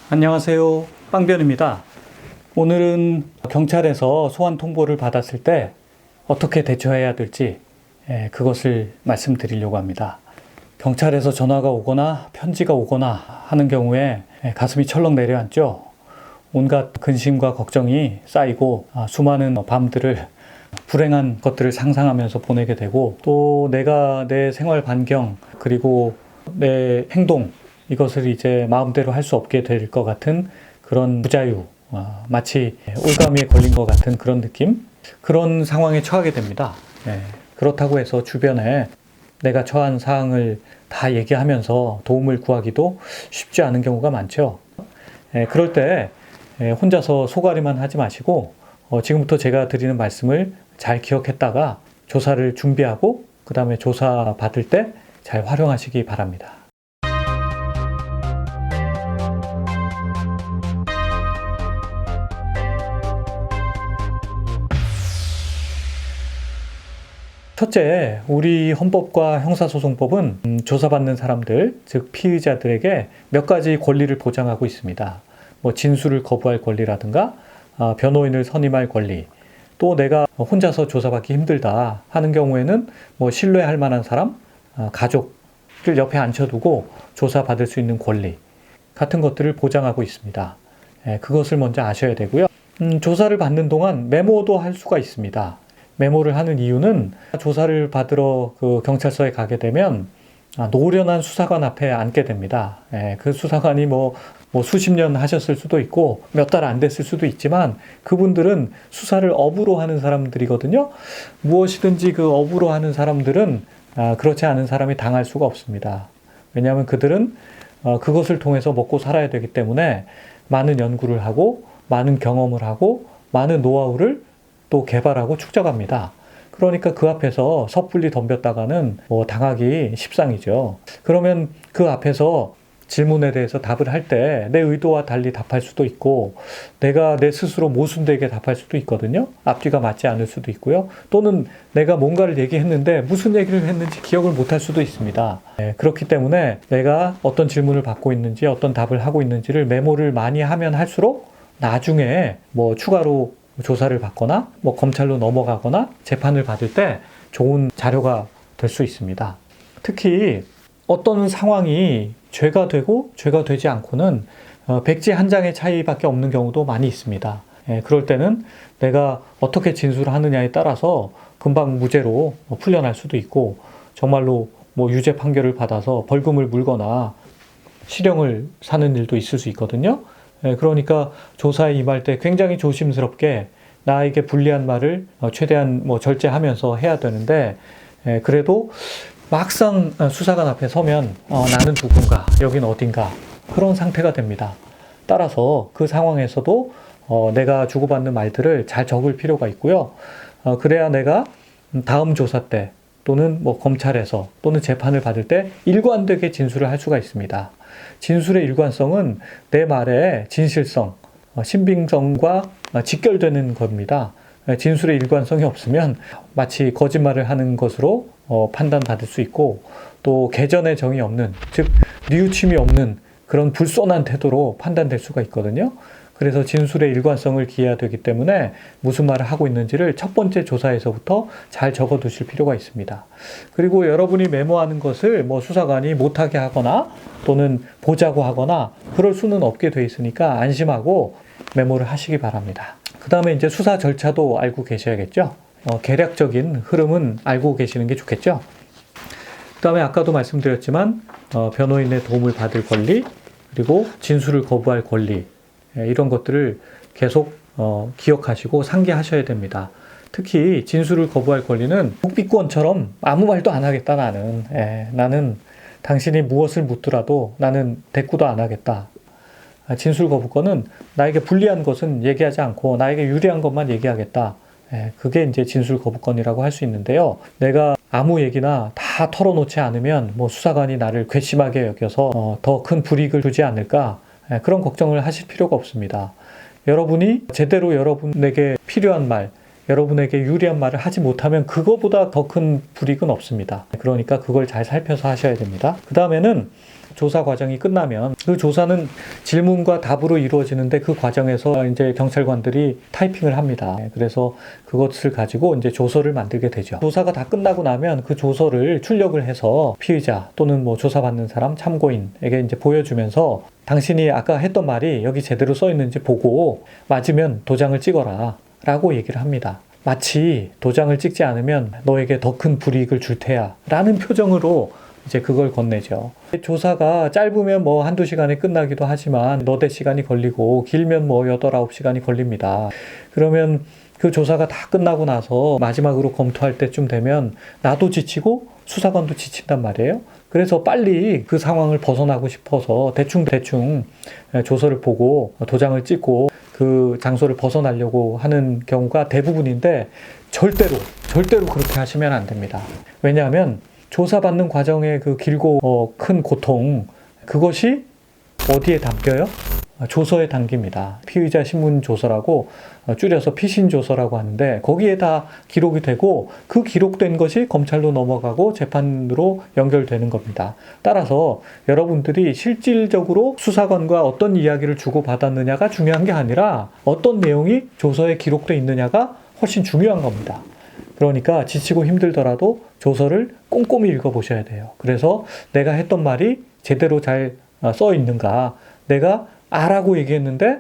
안녕하세요. 빵변입니다. 오늘은 경찰에서 소환 통보를 받았을 때 어떻게 대처해야 될지 그것을 말씀드리려고 합니다. 경찰에서 전화가 오거나 편지가 오거나 하는 경우에 가슴이 철렁 내려앉죠. 온갖 근심과 걱정이 쌓이고 수많은 밤들을 불행한 것들을 상상하면서 보내게 되고, 또 내가 내 생활 반경 그리고 내 행동, 이것을 이제 마음대로 할 수 없게 될 것 같은 그런 부자유, 마치 올가미에 걸린 것 같은 그런 느낌, 그런 상황에 처하게 됩니다. 그렇다고 해서 주변에 내가 처한 사항을 다 얘기하면서 도움을 구하기도 쉽지 않은 경우가 많죠. 그럴 때 혼자서 소가리만 하지 마시고 지금부터 제가 드리는 말씀을 잘 기억했다가 조사를 준비하고 그 다음에 조사 받을 때 잘 활용하시기 바랍니다. 첫째, 우리 헌법과 형사소송법은 조사받는 사람들, 즉 피의자들에게 몇 가지 권리를 보장하고 있습니다. 진술을 거부할 권리라든가 변호인을 선임할 권리, 또 내가 혼자서 조사받기 힘들다 하는 경우에는 신뢰할 만한 사람, 가족을 옆에 앉혀두고 조사받을 수 있는 권리 같은 것들을 보장하고 있습니다. 그것을 먼저 아셔야 되고요. 조사를 받는 동안 메모도 할 수가 있습니다. 메모를 하는 이유는 조사를 받으러 그 경찰서에 가게 되면 노련한 수사관 앞에 앉게 됩니다. 그 수사관이 수십 년 하셨을 수도 있고 몇 달 안 됐을 수도 있지만 그분들은 수사를 업으로 하는 사람들이거든요. 무엇이든지 그 업으로 하는 사람들은 그렇지 않은 사람이 당할 수가 없습니다. 왜냐하면 그들은 그것을 통해서 먹고 살아야 되기 때문에 많은 연구를 하고 많은 경험을 하고 많은 노하우를 또 개발하고 축적합니다. 그러니까 그 앞에서 섣불리 덤볐다가는 당하기 십상이죠. 그러면 그 앞에서 질문에 대해서 답을 할 때 내 의도와 달리 답할 수도 있고 내가 내 스스로 모순되게 답할 수도 있거든요. 앞뒤가 맞지 않을 수도 있고요. 또는 내가 뭔가를 얘기했는데 무슨 얘기를 했는지 기억을 못할 수도 있습니다. 그렇기 때문에 내가 어떤 질문을 받고 있는지 어떤 답을 하고 있는지를 메모를 많이 하면 할수록 나중에 추가로 조사를 받거나 검찰로 넘어가거나 재판을 받을 때 좋은 자료가 될 수 있습니다. 특히 어떤 상황이 죄가 되고 죄가 되지 않고는 백지 한 장의 차이밖에 없는 경우도 많이 있습니다. 그럴 때는 내가 어떻게 진술하느냐에 따라서 금방 무죄로 풀려날 수도 있고 정말로 유죄 판결을 받아서 벌금을 물거나 실형을 사는 일도 있을 수 있거든요. 그러니까 조사에 임할 때 굉장히 조심스럽게 나에게 불리한 말을 최대한 절제하면서 해야 되는데, 그래도 막상 수사관 앞에 서면 나는 누군가, 여긴 어딘가, 그런 상태가 됩니다. 따라서 그 상황에서도 내가 주고받는 말들을 잘 적을 필요가 있고요. 그래야 내가 다음 조사 때 또는 검찰에서 또는 재판을 받을 때 일관되게 진술을 할 수가 있습니다. 진술의 일관성은 내 말의 진실성, 신빙성과 직결되는 겁니다. 진술의 일관성이 없으면 마치 거짓말을 하는 것으로 판단받을 수 있고, 또 개전의 정이 없는, 즉 뉘우침이 없는 그런 불손한 태도로 판단될 수가 있거든요. 그래서 진술의 일관성을 기해야 되기 때문에 무슨 말을 하고 있는지를 첫 번째 조사에서부터 잘 적어 두실 필요가 있습니다. 그리고 여러분이 메모하는 것을 수사관이 못하게 하거나 또는 보자고 하거나 그럴 수는 없게 돼 있으니까 안심하고 메모를 하시기 바랍니다. 그 다음에 이제 수사 절차도 알고 계셔야겠죠. 개략적인 흐름은 알고 계시는 게 좋겠죠. 그 다음에 아까도 말씀드렸지만 변호인의 도움을 받을 권리, 그리고 진술을 거부할 권리, 이런 것들을 계속 기억하시고 상기하셔야 됩니다. 특히 진술을 거부할 권리는 국비권처럼 아무 말도 안 하겠다. 나는 당신이 무엇을 묻더라도 나는 대꾸도 안 하겠다. 진술 거부권은 나에게 불리한 것은 얘기하지 않고 나에게 유리한 것만 얘기하겠다. 그게 이제 진술 거부권이라고 할 수 있는데요. 내가 아무 얘기나 다 털어놓지 않으면 수사관이 나를 괘씸하게 여겨서 더 큰 불이익을 주지 않을까, 그런 걱정을 하실 필요가 없습니다. 여러분이 제대로 여러분에게 필요한 말, 여러분에게 유리한 말을 하지 못하면 그거보다 더 큰 불이익은 없습니다. 그러니까 그걸 잘 살펴서 하셔야 됩니다. 그 다음에는 조사 과정이 끝나면 그 조사는 질문과 답으로 이루어지는데 그 과정에서 이제 경찰관들이 타이핑을 합니다. 그래서 그것을 가지고 이제 조서를 만들게 되죠. 조사가 다 끝나고 나면 그 조서를 출력을 해서 피의자 또는 뭐 조사받는 사람, 참고인에게 이제 보여주면서 당신이 아까 했던 말이 여기 제대로 써 있는지 보고 맞으면 도장을 찍어라 라고 얘기를 합니다. 마치 도장을 찍지 않으면 너에게 더 큰 불이익을 줄 테야 라는 표정으로 이제 그걸 건네죠. 조사가 짧으면 뭐 한두 시간에 끝나기도 하지만 너댓 시간이 걸리고 길면 뭐 8, 9시간이 걸립니다. 그러면 그 조사가 다 끝나고 나서 마지막으로 검토할 때쯤 되면 나도 지치고 수사관도 지친단 말이에요. 그래서 빨리 그 상황을 벗어나고 싶어서 대충 조서를 보고 도장을 찍고 그 장소를 벗어나려고 하는 경우가 대부분인데 절대로 그렇게 하시면 안 됩니다. 왜냐하면 조사받는 과정의 그 길고 큰 고통, 그것이 어디에 담겨요? 조서에 담깁니다. 피의자 신문 조서라고 줄여서 피신 조서라고 하는데 거기에 다 기록이 되고 그 기록된 것이 검찰로 넘어가고 재판으로 연결되는 겁니다. 따라서 여러분들이 실질적으로 수사관과 어떤 이야기를 주고받았느냐가 중요한 게 아니라 어떤 내용이 조서에 기록되어 있느냐가 훨씬 중요한 겁니다. 그러니까 지치고 힘들더라도 조서를 꼼꼼히 읽어보셔야 돼요. 그래서 내가 했던 말이 제대로 잘 써 있는가, 내가 아라고 얘기했는데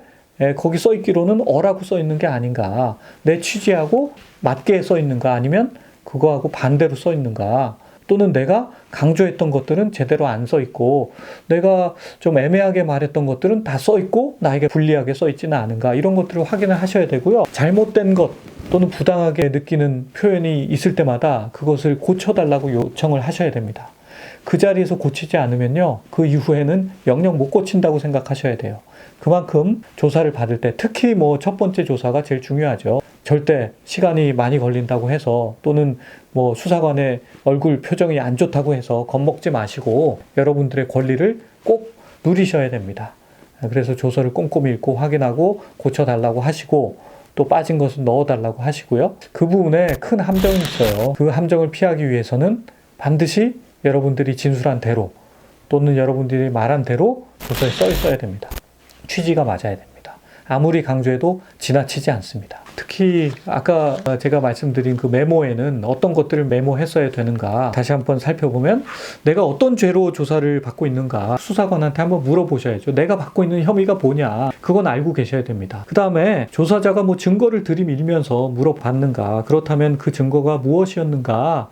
거기 써 있기로는 어라고 써 있는 게 아닌가, 내 취지하고 맞게 써 있는가, 아니면 그거하고 반대로 써 있는가, 또는 내가 강조했던 것들은 제대로 안 써 있고 내가 좀 애매하게 말했던 것들은 다 써 있고 나에게 불리하게 써 있지는 않은가, 이런 것들을 확인을 하셔야 되고요. 잘못된 것 또는 부당하게 느끼는 표현이 있을 때마다 그것을 고쳐달라고 요청을 하셔야 됩니다. 그 자리에서 고치지 않으면요, 그 이후에는 영영 못 고친다고 생각하셔야 돼요. 그만큼 조사를 받을 때 특히 뭐 첫 번째 조사가 제일 중요하죠. 절대 시간이 많이 걸린다고 해서 또는 뭐 수사관의 얼굴 표정이 안 좋다고 해서 겁먹지 마시고 여러분들의 권리를 꼭 누리셔야 됩니다. 그래서 조서를 꼼꼼히 읽고 확인하고 고쳐달라고 하시고 또 빠진 것은 넣어달라고 하시고요. 그 부분에 큰 함정이 있어요. 그 함정을 피하기 위해서는 반드시 여러분들이 진술한 대로 또는 여러분들이 말한 대로 조서에 써 있어야 됩니다. 취지가 맞아야 됩니다. 아무리 강조해도 지나치지 않습니다. 특히 아까 제가 말씀드린 그 메모에는 어떤 것들을 메모했어야 되는가 다시 한번 살펴보면 내가 어떤 죄로 조사를 받고 있는가 수사관한테 한번 물어보셔야죠. 내가 받고 있는 혐의가 뭐냐, 그건 알고 계셔야 됩니다. 그 다음에 조사자가 뭐 증거를 들이밀면서 물어봤는가, 그렇다면 그 증거가 무엇이었는가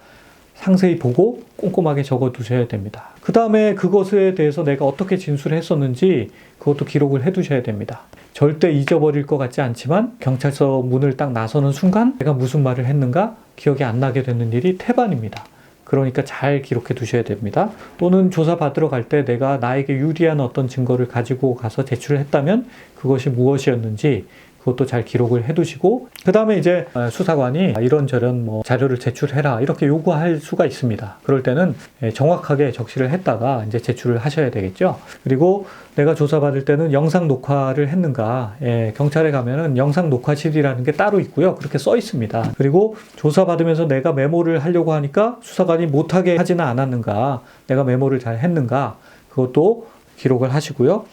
상세히 보고 꼼꼼하게 적어두셔야 됩니다. 그 다음에 그것에 대해서 내가 어떻게 진술을 했었는지 그것도 기록을 해두셔야 됩니다. 절대 잊어버릴 것 같지 않지만 경찰서 문을 딱 나서는 순간 내가 무슨 말을 했는가 기억이 안 나게 되는 일이 태반입니다. 그러니까 잘 기록해 두셔야 됩니다. 또는 조사 받으러 갈 때 내가 나에게 유리한 어떤 증거를 가지고 가서 제출을 했다면 그것이 무엇이었는지 그것도 잘 기록을 해두시고, 그 다음에 이제 수사관이 이런저런 뭐 자료를 제출해라 이렇게 요구할 수가 있습니다. 그럴 때는 정확하게 적시를 했다가 이제 제출을 하셔야 되겠죠. 그리고 내가 조사받을 때는 영상 녹화를 했는가, 경찰에 가면은 영상 녹화실이라는 게 따로 있고요. 그렇게 써 있습니다. 그리고 조사받으면서 내가 메모를 하려고 하니까 수사관이 못하게 하지는 않았는가, 내가 메모를 잘 했는가, 그것도 기록을 하시고요.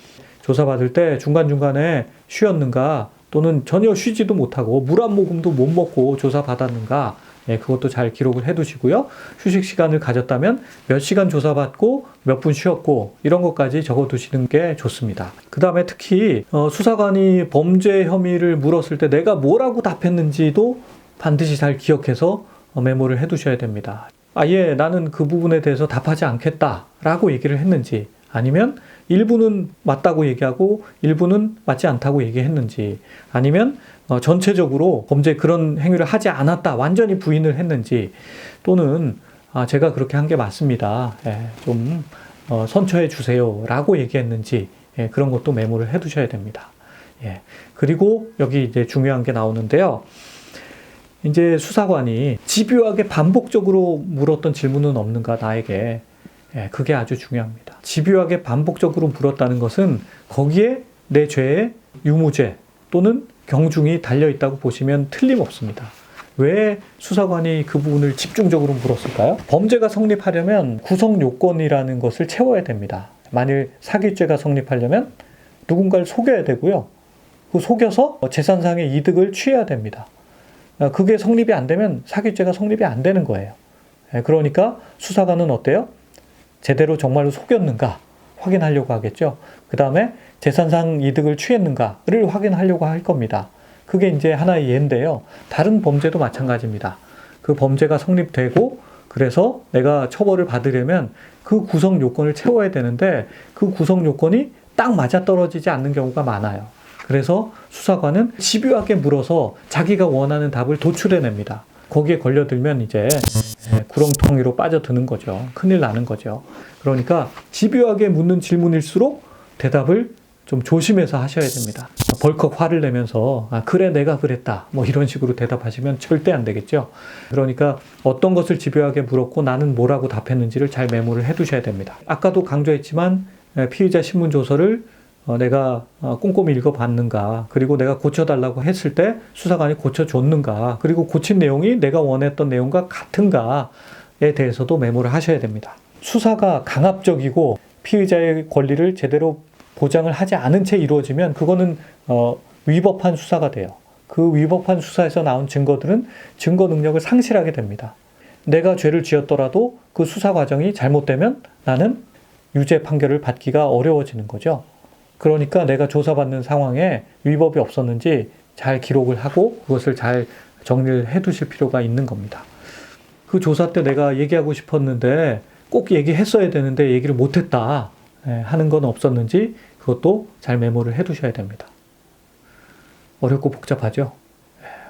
조사받을 때 중간중간에 쉬었는가, 또는 전혀 쉬지도 못하고 물 한 모금도 못 먹고 조사받았는가, 그것도 잘 기록을 해두시고요. 휴식 시간을 가졌다면 몇 시간 조사받고 몇 분 쉬었고 이런 것까지 적어두시는 게 좋습니다. 그 다음에 특히 수사관이 범죄 혐의를 물었을 때 내가 뭐라고 답했는지도 반드시 잘 기억해서 메모를 해두셔야 됩니다. 아예 나는 그 부분에 대해서 답하지 않겠다 라고 얘기를 했는지, 아니면 일부는 맞다고 얘기하고 일부는 맞지 않다고 얘기했는지, 아니면 전체적으로 범죄 그런 행위를 하지 않았다 완전히 부인을 했는지, 또는 제가 그렇게 한 게 맞습니다, 좀 선처해 주세요 라고 얘기했는지, 그런 것도 메모를 해 두셔야 됩니다. 그리고 여기 이제 중요한 게 나오는데요. 이제 수사관이 집요하게 반복적으로 물었던 질문은 없는가 나에게, 그게 아주 중요합니다. 집요하게 반복적으로 물었다는 것은 거기에 내 죄의 유무죄 또는 경중이 달려있다고 보시면 틀림없습니다. 왜 수사관이 그 부분을 집중적으로 물었을까요? 범죄가 성립하려면 구성 요건이라는 것을 채워야 됩니다. 만일 사기죄가 성립하려면 누군가를 속여야 되고요. 그 속여서 재산상의 이득을 취해야 됩니다. 그게 성립이 안 되면 사기죄가 성립이 안 되는 거예요. 그러니까 수사관은 어때요? 제대로 정말로 속였는가 확인하려고 하겠죠. 그 다음에 재산상 이득을 취했는가를 확인하려고 할 겁니다. 그게 이제 하나의 예인데요. 다른 범죄도 마찬가지입니다. 그 범죄가 성립되고 그래서 내가 처벌을 받으려면 그 구성 요건을 채워야 되는데 그 구성 요건이 딱 맞아떨어지지 않는 경우가 많아요. 그래서 수사관은 집요하게 물어서 자기가 원하는 답을 도출해냅니다. 거기에 걸려들면 이제 구렁텅이로 빠져드는 거죠. 큰일 나는 거죠. 그러니까 집요하게 묻는 질문일수록 대답을 좀 조심해서 하셔야 됩니다. 벌컥 화를 내면서 그래 내가 그랬다 뭐 이런 식으로 대답하시면 절대 안 되겠죠. 그러니까 어떤 것을 집요하게 물었고 나는 뭐라고 답했는지를 잘 메모를 해두셔야 됩니다. 아까도 강조했지만 피의자 신문조서를 내가 꼼꼼히 읽어봤는가, 그리고 내가 고쳐달라고 했을 때 수사관이 고쳐줬는가, 그리고 고친 내용이 내가 원했던 내용과 같은가에 대해서도 메모를 하셔야 됩니다. 수사가 강압적이고 피의자의 권리를 제대로 보장을 하지 않은 채 이루어지면 그거는 위법한 수사가 돼요. 그 위법한 수사에서 나온 증거들은 증거 능력을 상실하게 됩니다. 내가 죄를 지었더라도 그 수사 과정이 잘못되면 나는 유죄 판결을 받기가 어려워지는 거죠. 그러니까 내가 조사받는 상황에 위법이 없었는지 잘 기록을 하고 그것을 잘 정리를 해 두실 필요가 있는 겁니다. 그 조사 때 내가 얘기하고 싶었는데 꼭 얘기했어야 되는데 얘기를 못했다 하는 건 없었는지 그것도 잘 메모를 해 두셔야 됩니다. 어렵고 복잡하죠?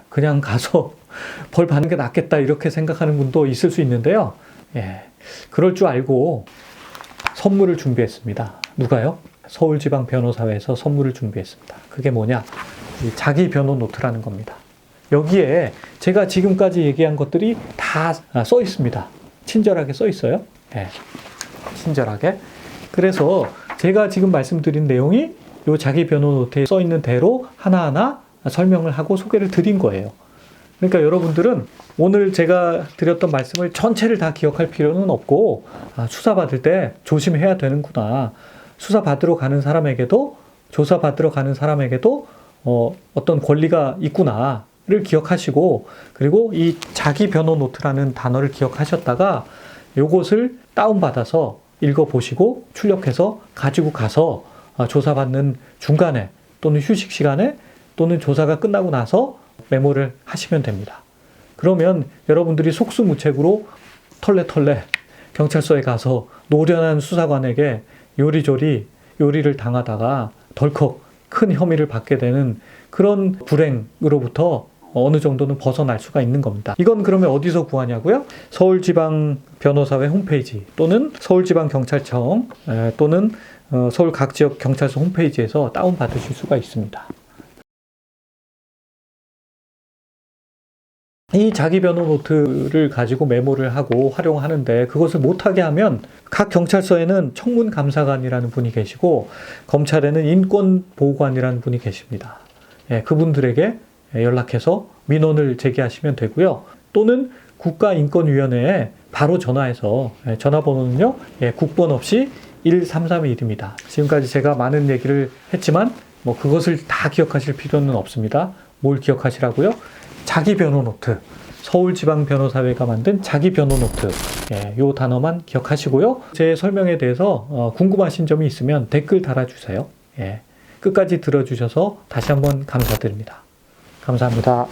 그냥 가서 벌 받는 게 낫겠다 이렇게 생각하는 분도 있을 수 있는데요. 그럴 줄 알고 선물을 준비했습니다. 누가요? 서울지방변호사회에서 선물을 준비했습니다. 그게 뭐냐? 자기 변호 노트라는 겁니다. 여기에 제가 지금까지 얘기한 것들이 다 써 있습니다. 친절하게 써 있어요. 친절하게. 그래서 제가 지금 말씀드린 내용이 이 자기 변호 노트에 써 있는 대로 하나하나 설명을 하고 소개를 드린 거예요. 그러니까 여러분들은 오늘 제가 드렸던 말씀을 전체를 다 기억할 필요는 없고 수사받을 때 조심해야 되는구나. 수사받으러 가는 사람에게도 조사받으러 가는 사람에게도 어떤 권리가 있구나를 기억하시고 그리고 이 자기 변호 노트라는 단어를 기억하셨다가 요것을 다운받아서 읽어보시고 출력해서 가지고 가서 조사받는 중간에 또는 휴식 시간에 또는 조사가 끝나고 나서 메모를 하시면 됩니다. 그러면 여러분들이 속수무책으로 털레털레 경찰서에 가서 노련한 수사관에게 요리조리 요리를 당하다가 덜컥 큰 혐의를 받게 되는 그런 불행으로부터 어느 정도는 벗어날 수가 있는 겁니다. 이건 그러면 어디서 구하냐고요? 서울지방변호사회 홈페이지 또는 서울지방경찰청 또는 서울 각 지역 경찰서 홈페이지에서 다운받으실 수가 있습니다. 이 자기 변호 노트를 가지고 메모를 하고 활용하는데 그것을 못하게 하면 각 경찰서에는 청문감사관이라는 분이 계시고 검찰에는 인권보호관이라는 분이 계십니다. 그분들에게 연락해서 민원을 제기하시면 되고요. 또는 국가인권위원회에 바로 전화해서 전화번호는요. 국번 없이 1331입니다. 지금까지 제가 많은 얘기를 했지만 뭐 그것을 다 기억하실 필요는 없습니다. 뭘 기억하시라고요? 자기 변호 노트, 서울지방변호사회가 만든 자기 변호 노트, 요 단어만 기억하시고요. 제 설명에 대해서 궁금하신 점이 있으면 댓글 달아주세요. 끝까지 들어주셔서 다시 한번 감사드립니다. 감사합니다.